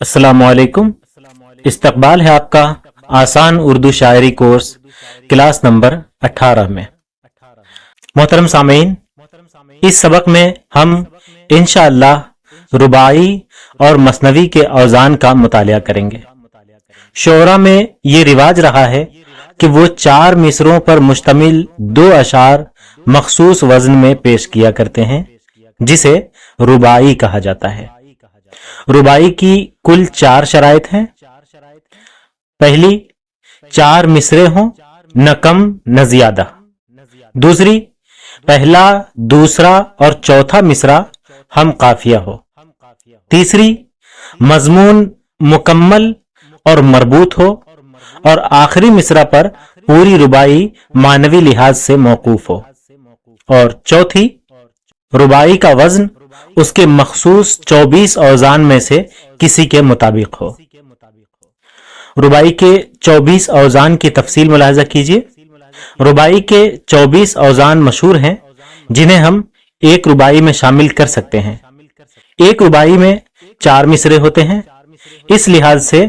السلام علیکم۔ استقبال ہے آپ کا آسان اردو شاعری کورس کلاس نمبر 18 میں۔ محترم سامعین، اس سبق میں ہم انشاءاللہ رباعی اور مثنوی کے اوزان کا مطالعہ کریں گے۔ شعراء میں یہ رواج رہا ہے کہ وہ 4 مصروں پر مشتمل 2 اشعار مخصوص وزن میں پیش کیا کرتے ہیں، جسے رباعی کہا جاتا ہے۔ رباعی کی کل 4 شرائط ہیں۔ پہلی، 4 مصرے ہوں، نہ کم نہ زیادہ۔ دوسری، پہلا، دوسرا اور چوتھا مصرع ہم قافیہ ہو۔ تیسری، مضمون مکمل اور مربوط ہو، اور آخری مصرع پر پوری رباعی معنوی لحاظ سے موقوف ہو۔ اور چوتھی، رباعی کا وزن اس کے مخصوص 24 اوزان میں سے کسی کے مطابق ہو۔ رباعی کے 24 اوزان کی تفصیل ملاحظہ کیجیے۔ رباعی کے 24 اوزان مشہور ہیں، جنہیں ہم ایک رباعی میں شامل کر سکتے ہیں۔ ایک رباعی میں 4 مصرے ہوتے ہیں، اس لحاظ سے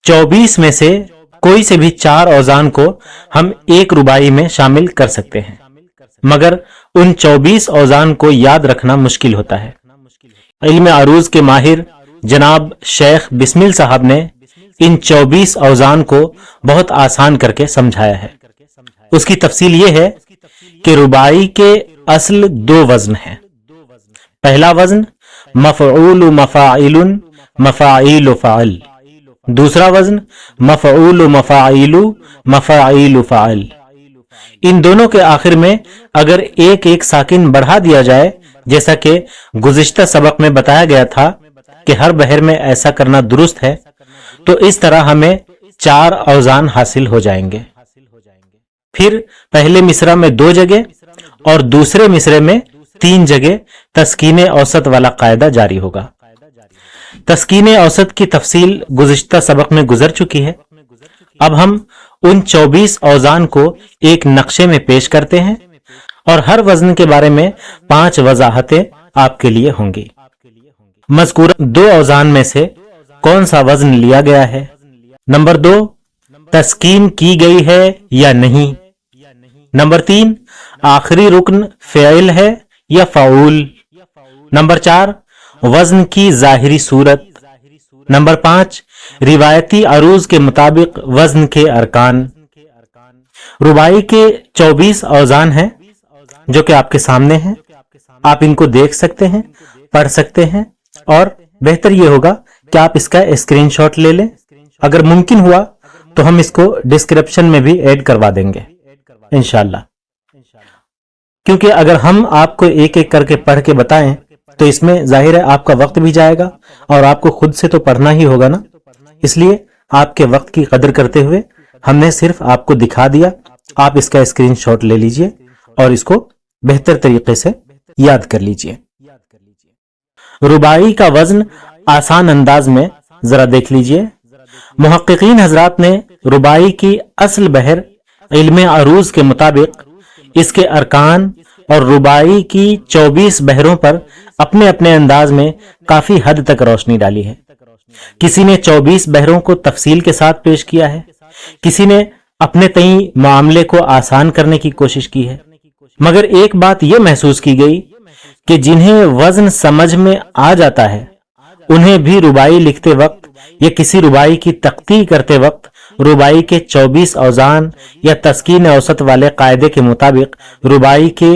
24 میں سے کوئی سے بھی 4 اوزان کو ہم ایک رباعی میں شامل کر سکتے ہیں، مگر ان 24 اوزان کو یاد رکھنا مشکل ہوتا ہے۔ علم عروض کے ماہر جناب شیخ بسمل صاحب نے ان 24 اوزان کو بہت آسان کر کے سمجھایا ہے۔ اس کی تفصیل یہ ہے کہ رباعی کے اصل 2 وزن ہیں۔ پہلا وزن مفعول مفاعل مفاعیل فعل، دوسرا وزن مفعول مفاعیل مفاعیل فعل۔ ان دونوں کے آخر میں اگر ایک ساکن بڑھا دیا جائے، جیسا کہ گزشتہ سبق میں بتایا گیا تھا کہ ہر بحر میں ایسا کرنا درست ہے، تو اس طرح ہمیں 4 اوزان حاصل ہو جائیں گے۔ پھر پہلے مصرع میں 2 جگہ اور دوسرے مصرے میں 3 جگہ تسکین اوسط والا قاعدہ جاری ہوگا۔ تسکین اوسط کی تفصیل گزشتہ سبق میں گزر چکی ہے۔ اب ہم ان 24 اوزان کو ایک نقشے میں پیش کرتے ہیں، اور ہر وزن کے بارے میں 5 وضاحتیں آپ کے لیے ہوں گی۔ مذکورہ 2 اوزان میں سے کون سا وزن لیا گیا ہے؟ نمبر 2، تسکین کی گئی ہے یا نہیں؟ نمبر 3، آخری رکن فعل ہے یا فعول؟ نمبر 4، وزن کی ظاہری صورت؟ نمبر 5، روایتی عروض کے مطابق وزن کے ارکان۔ رباعی کے 24 اوزان ہیں، جو کہ آپ کے سامنے ہیں۔ آپ ان کو دیکھ سکتے ہیں، پڑھ سکتے ہیں، اور بہتر یہ ہوگا کہ آپ اس کا اسکرین شاٹ لے لیں۔ اگر ممکن ہوا تو ہم اس کو ڈسکرپشن میں بھی ایڈ کروا دیں گے انشاءاللہ، کیونکہ اگر ہم آپ کو ایک کر کے پڑھ کے بتائیں تو اس میں ظاہر ہے آپ کا وقت بھی جائے گا، اور آپ کو خود سے تو پڑھنا ہی ہوگا نا۔ اس لیے آپ کے وقت کی قدر کرتے ہوئے ہم نے صرف آپ کو دکھا دیا۔ آپ اس کا اسکرین شاٹ لے لیجئے اور اس کو بہتر طریقے سے یاد کر لیجئے۔ رباعی کا وزن آسان انداز میں ذرا دیکھ لیجئے۔ محققین حضرات نے رباعی کی اصل بحر علم عروض کے مطابق اس کے ارکان اور رباعی کی 24 بحروں پر اپنے اپنے انداز میں کافی حد تک روشنی ڈالی ہے۔ کسی نے 24 بحروں کو تفصیل کے ساتھ پیش کیا ہے، کسی نے اپنے تئیں معاملے کو آسان کرنے کی کوشش کی ہے، مگر ایک بات یہ محسوس کی گئی کہ جنہیں وزن سمجھ میں آ جاتا ہے، انہیں بھی رباعی لکھتے وقت یا کسی رباعی کی تخطیع کرتے وقت رباعی کے 24 اوزان یا تسکین اوسط والے قاعدے کے مطابق رباعی کے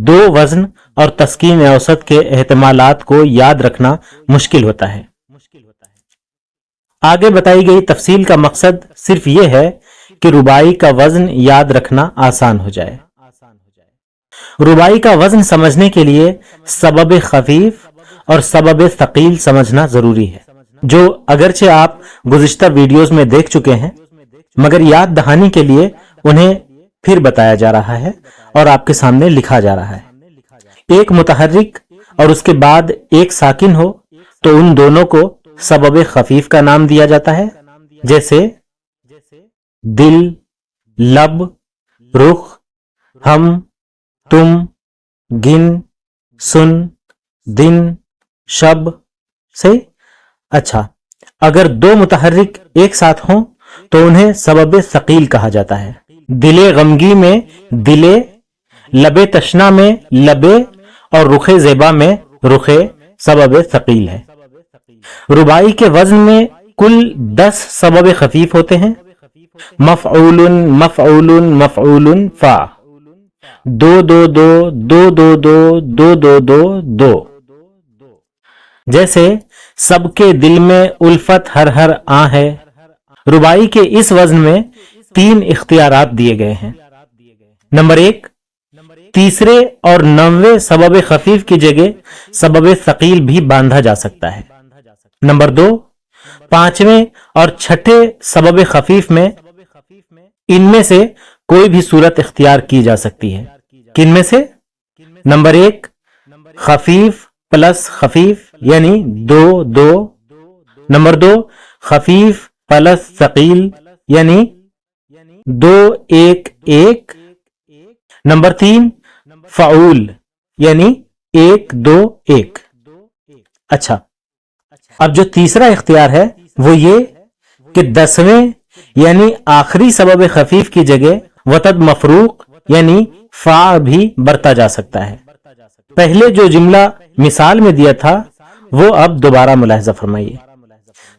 2 وزن اور تسکین اوسط کے احتمالات کو یاد رکھنا مشکل ہوتا ہے۔ آگے بتائی گئی تفصیل کا مقصد صرف یہ ہے کہ رباعی کا وزن یاد رکھنا آسان ہو جائے۔ رباعی کا وزن سمجھنے کے لیے سبب خفیف اور سبب ثقیل سمجھنا ضروری ہے، جو اگرچہ آپ گزشتہ ویڈیوز میں دیکھ چکے ہیں، مگر یاد دہانی کے لیے انہیں پھر بتایا جا رہا ہے اور آپ کے سامنے لکھا جا رہا ہے۔ ایک متحرک اور اس کے بعد ایک ساکن ہو تو ان دونوں کو سبب خفیف کا نام دیا جاتا ہے، جیسے دل، لب، رخ، ہم، تم، گن، سن، دن، شب، صحیح۔ اچھا، اگر دو متحرک ایک ساتھ ہوں تو انہیں سبب ثقیل کہا جاتا ہے. دل غمگی میں دلے، لب تشنا میں لبے اور رخ زیبا میں رخ سبب ثقیل ہے. رباعی کے وزن میں کل 10 سبب خفیف ہوتے ہیں. مفعول مفعول مفعول فا، دو دو دو دو دو دو دو دو دو دو. جیسے سب کے دل میں الفت ہر ہر آں ہے. رباعی کے اس وزن میں 3 اختیارات دیے گئے ہیں. نمبر 1، تیسرے اور 9ویں سبب خفیف کی جگہ سبب ثقیل بھی باندھا جا سکتا ہے. نمبر 2، 5ویں اور 6ٹھے سبب خفیف میں ان میں سے کوئی بھی صورت اختیار کی جا سکتی ہے. کن میں سے؟ نمبر 1، خفیف پلس خفیف یعنی 2 2. نمبر 2، خفیف پلس ثقیل یعنی 2 1 1. نمبر 3، فعول یعنی 1 2 1. اچھا، اب جو تیسرا اختیار ہے وہ یہ کہ 10ویں یعنی آخری سبب خفیف کی جگہ وتد مفروق یعنی فا بھی برتا جا سکتا ہے. پہلے جو جملہ مثال میں دیا تھا وہ اب دوبارہ ملاحظہ فرمائیے.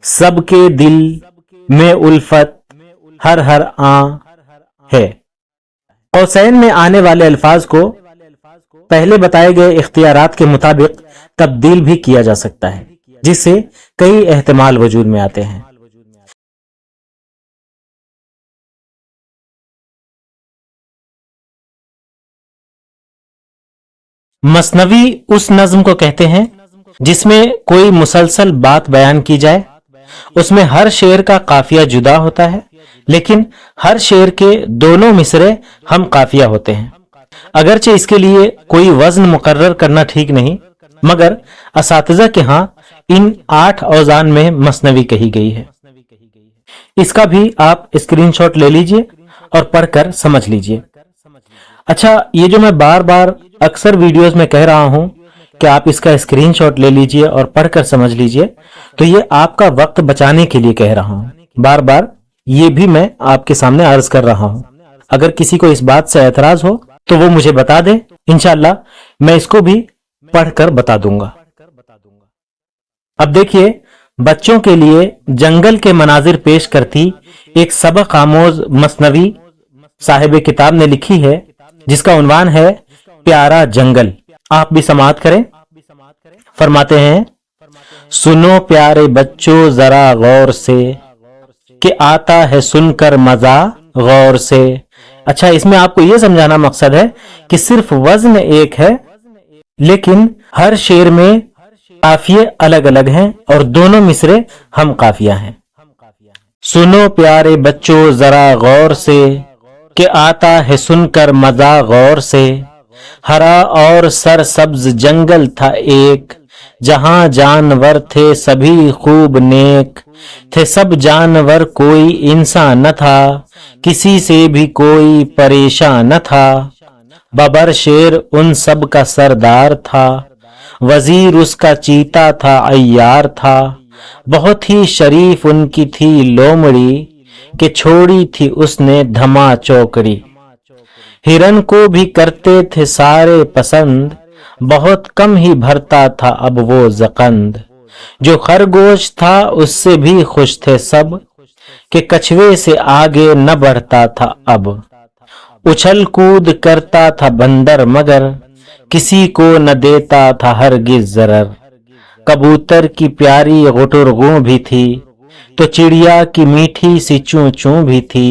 سب کے دل میں الفت ہر ہر آں ہے. قوسین میں آنے والے الفاظ کو پہلے بتائے گئے اختیارات کے مطابق تبدیل بھی کیا جا سکتا ہے، جس سے کئی احتمال وجود میں آتے ہیں. مثنوی اس نظم کو کہتے ہیں جس میں کوئی مسلسل بات بیان کی جائے. اس میں ہر شعر کا قافیہ جدا ہوتا ہے، لیکن ہر شعر کے دونوں مصرے ہم قافیہ ہوتے ہیں. اگرچہ اس کے لیے کوئی وزن مقرر کرنا ٹھیک نہیں، مگر اساتذہ کے ہاں ان 8 اوزان میں مثنوی کہی گئی ہے. اس کا بھی آپ اسکرین شاٹ لے لیجئے اور پڑھ کر سمجھ لیجئے. اچھا، یہ جو میں بار بار اکثر ویڈیوز میں کہہ رہا ہوں کہ آپ اس کا اسکرین شاٹ لے لیجئے اور پڑھ کر سمجھ لیجئے، تو یہ آپ کا وقت بچانے کے لیے کہہ رہا ہوں. بار بار یہ بھی میں آپ کے سامنے عرض کر رہا ہوں. اگر کسی کو اس بات سے اعتراض ہو تو وہ مجھے بتا دے، انشاءاللہ میں اس کو بھی پڑھ کر بتا دوں گا. اب دیکھیے، بچوں کے لیے جنگل کے مناظر پیش کرتی ایک سبق آموز مثنوی صاحب کتاب نے لکھی ہے، جس کا عنوان ہے پیارا جنگل. آپ بھی سماعت کریں. فرماتے ہیں، سنو پیارے بچوں ذرا غور سے، کہ آتا ہے سن کر مزہ غور سے. اچھا، اس میں آپ کو یہ سمجھانا مقصد ہے کہ صرف وزن ایک ہے، لیکن ہر شعر میں قافیے الگ الگ ہیں اور دونوں مصرے ہم قافیہ ہیں. سنو پیارے بچوں ذرا غور سے، کہ آتا ہے سن کر مزہ غور سے. ہرا اور سر سبز جنگل تھا ایک، جہاں جانور تھے سبھی خوب نیک. تھے سب جانور کوئی انسان نہ تھا، کسی سے بھی کوئی پریشان نہ تھا. ببر شیر ان سب کا سردار تھا، وزیر اس کا چیتا تھا عیار تھا. بہت ہی شریف ان کی تھی لومڑی، کہ چھوڑی تھی اس نے دھما چوکڑی. ہرن کو بھی کرتے تھے سارے پسند، بہت کم ہی بھرتا تھا اب وہ زقند. جو خرگوش تھا اس سے بھی خوش تھے سب، کہ کچھوے سے آگے نہ بڑھتا تھا اب. اچھل کود کرتا تھا بندر مگر، کسی کو نہ دیتا تھا ہرگز ضرر. کبوتر کی پیاری غٹرغوں بھی تھی، تو چڑیا کی میٹھی سی چوں چوں بھی تھی.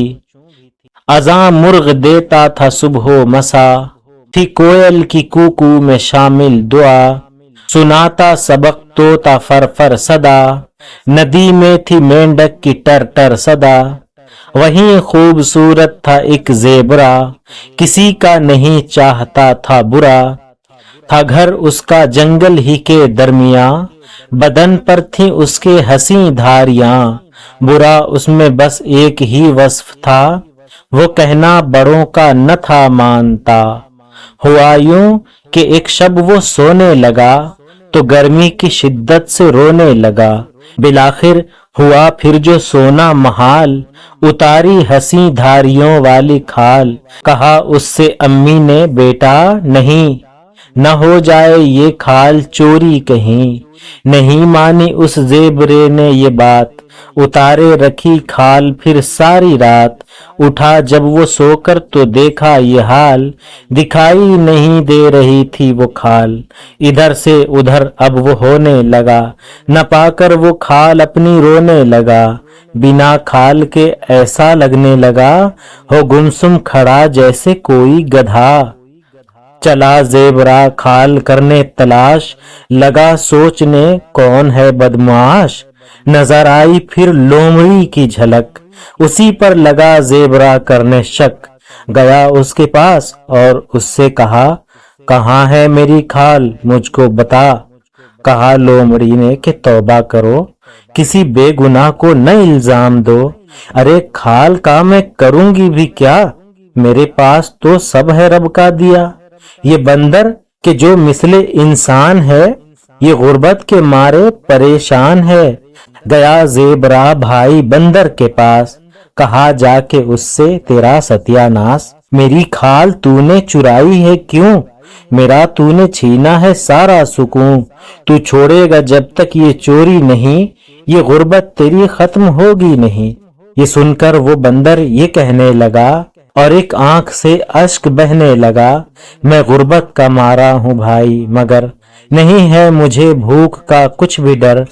اذاں مرغ دیتا تھا صبح و مسا، تھی کوئل کی کوکو میں شامل دعا. سناتا سبق طوطا فرفر صدا، ندی میں تھی مینڈک کی ٹر ٹر صدا. وہیں خوبصورت تھا ایک زیبرا، کسی کا نہیں چاہتا تھا برا. تھا گھر اس کا جنگل ہی کے درمیاں، بدن پر تھی اس کے حسیں دھاریاں. برا اس میں بس ایک ہی وصف تھا، وہ کہنا بڑوں کا نہ تھا مانتا. ہوا یوں کہ ایک شب وہ سونے لگا، تو گرمی کی شدت سے رونے لگا. بالآخر ہوا پھر جو سونا محال, اتاری ہنسی دھاریوں والی کھال. کہا اس سے امی نے بیٹا نہیں, نہ ہو جائے یہ کھال چوری کہیں. نہیں مانی اس زیبرے نے یہ بات, اتارے رکھی کھال پھر ساری رات. اٹھا جب وہ سو کر تو دیکھا یہ حال, دکھائی نہیں دے رہی تھی وہ کھال. ادھر سے ادھر اب وہ ہونے لگا, نہ پا کر وہ کھال اپنی رونے لگا. بنا کھال کے ایسا لگنے لگا, ہو گمسم کھڑا جیسے کوئی گدھا. چلا زیبرا کھال کرنے تلاش, لگا سوچنے کون ہے بدمعاش. نظر آئی پھر لومڑی کی جھلک, اسی پر لگا زیبرا کرنے شک. گیا اس کے پاس اور اس سے کہا, کہاں ہے میری کھال مجھ کو بتا. کہا لومڑی نے کہ توبہ کرو, کسی بے گناہ کو نہ الزام دو. ارے کھال کا میں کروں گی بھی کیا, میرے پاس تو سب ہے رب کا دیا. یہ بندر کہ جو مثل انسان ہے, یہ غربت کے مارے پریشان ہے. گیا زیبرا بھائی بندر کے پاس, کہا جا کے اس سے تیرا ستیا ناس. میری کھال تو نے چرائی ہے کیوں, میرا تو نے چھینا ہے سارا سکون. تو چھوڑے گا جب تک یہ چوری نہیں, یہ غربت تیری ختم ہوگی نہیں. یہ سن کر وہ بندر یہ کہنے لگا, اور ایک آنکھ سے اشک بہنے لگا, میں غربت کا مارا ہوں بھائی مگر نہیں ہے مجھے بھوک کا کچھ بھی ڈر.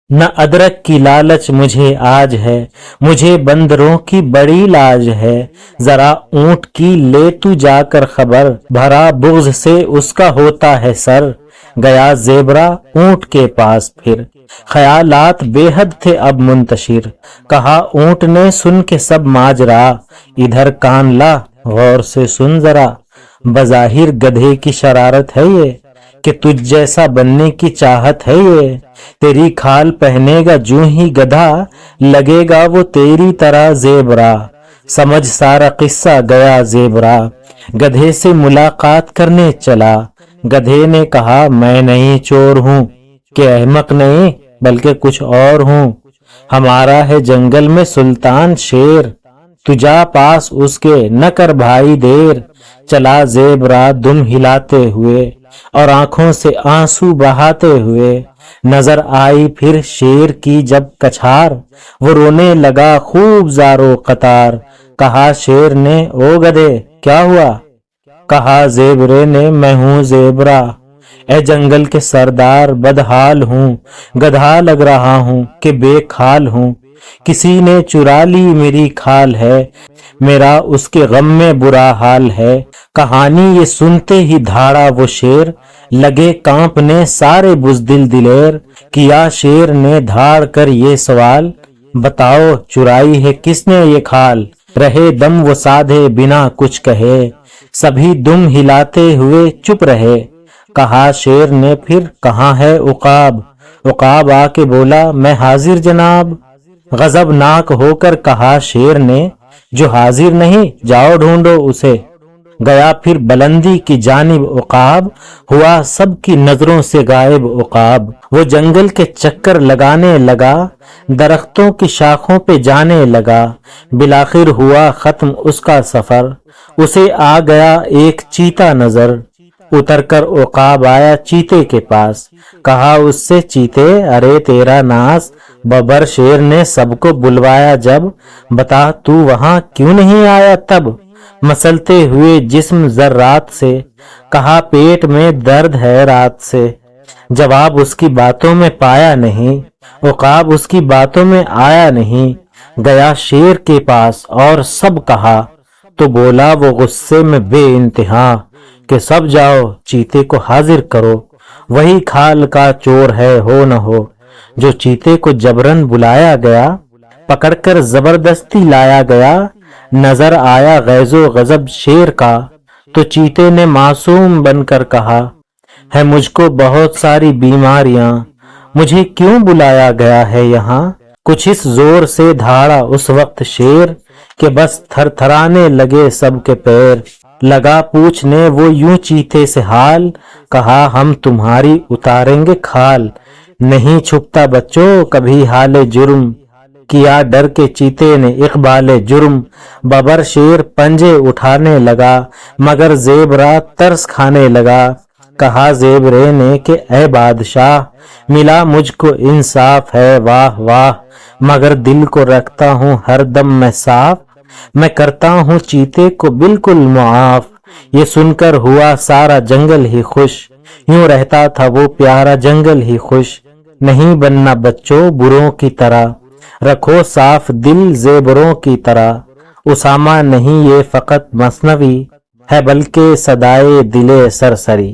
نہ ادرک کی لالچ مجھے آج ہے, مجھے بندروں کی بڑی لاج ہے. ذرا اونٹ کی لے تو جا کر خبر, بھرا بغض سے اس کا ہوتا ہے سر. گیا زیبرا اونٹ کے پاس پھر, خیالات بے حد تھے اب منتشر. کہا اونٹ نے سن کے سب ماجرا, ادھر کان لا غور سے سن ذرا. بظاہر گدھے کی شرارت ہے یہ, کہ تجھ جیسا بننے کی چاہت ہے یہ. تیری کھال پہنے گا جو ہی گدھا, لگے گا وہ تیری طرح زیبرا. سمجھ سارا قصہ گیا زیبرا, گدھے سے ملاقات کرنے چلا. گدھے نے کہا میں نہیں چور ہوں, کہ احمق نہیں بلکہ کچھ اور ہوں. ہمارا ہے جنگل میں سلطان شیر, تو جا پاس اس کے نہ کر بھائی دیر. چلا زیبرا دم ہلاتے ہوئے اور آنکھوں سے آنسو بہاتے ہوئے. نظر آئی پھر شیر کی جب کچھار, وہ رونے لگا خوب زارو قطار. کہا شیر نے او گدھے کیا ہوا, کہا زیبرے نے میں ہوں زیبرا. اے جنگل کے سردار بدحال ہوں, گدھا لگ رہا ہوں کہ بے کھال ہوں. کسی نے چرا لی میری کھال ہے, میرا اس کے غم میں برا حال ہے. کہانی یہ سنتے ہی دھاڑا وہ شیر, لگے کانپنے سارے بزدل دلیر. کیا شیر نے دھاڑ کر یہ سوال, بتاؤ چرائی ہے کس نے یہ کھال. رہے دم وہ سادھے بنا کچھ کہے, سبھی دم ہلاتے ہوئے چپ رہے. کہا شیر نے پھر کہاں ہے عقاب, عقاب آ کے بولا میں حاضر جناب. غضب ناک ہو کر کہا شیر نے, جو حاضر نہیں جاؤ ڈھونڈو اسے. گیا پھر بلندی کی جانب عقاب, ہوا سب کی نظروں سے غائب عقاب. وہ جنگل کے چکر لگانے لگا, درختوں کی شاخوں پہ جانے لگا. بالآخر ہوا ختم اس کا سفر, اسے آ گیا ایک چیتا نظر. اتر کر عقاب آیا چیتے کے پاس, کہا اس سے چیتے ارے تیرا ناس. ببر شیر نے سب کو بلوایا جب, بتا تو وہاں کیوں نہیں آیا تب. مسلتے ہوئے جسم ذرات سے, کہا پیٹ میں درد ہے رات سے. جواب اس کی باتوں میں پایا نہیں, عقاب اس کی باتوں میں آیا نہیں. گیا شیر کے پاس اور سب کہا, تو بولا وہ غصے میں بے انتہا, کہ سب جاؤ چیتے کو حاضر کرو. وہی کھال کا چور ہے ہو نہ ہو, جو چیتے کو جبرن بلایا گیا, پکڑ کر زبردستی لایا گیا. نظر آیا غیظ و غضب شیر کا, تو چیتے نے معصوم بن کر کہا, ہے مجھ کو بہت ساری بیماریاں, مجھے کیوں بلایا گیا ہے یہاں. کچھ اس زور سے دھاڑا اس وقت شیر, کہ بس تھر تھرانے لگے سب کے پیر. لگا پوچھنے وہ یوں چیتے سے حال، کہا ہم تمہاری اتاریں گے کھال، نہیں چھپتا بچوں کبھی حال جرم، کیا ڈر کے چیتے نے اقبال جرم، ببر شیر پنجے اٹھانے لگا، مگر زیبرا ترس کھانے لگا، کہا زیبرے نے کہ اے بادشاہ، ملا مجھ کو انصاف ہے واہ واہ، مگر دل کو رکھتا ہوں ہر دم میں صاف، میں کرتا ہوں چیتے کو بالکل معاف، یہ سن کر ہوا سارا جنگل ہی خوش، یوں رہتا تھا وہ پیارا جنگل ہی خوش، نہیں بننا بچوں بروں کی طرح، رکھو صاف دل زیبروں کی طرح، اسامہ نہیں یہ فقط مثنوی ہے بلکہ صدائے دل سرسری۔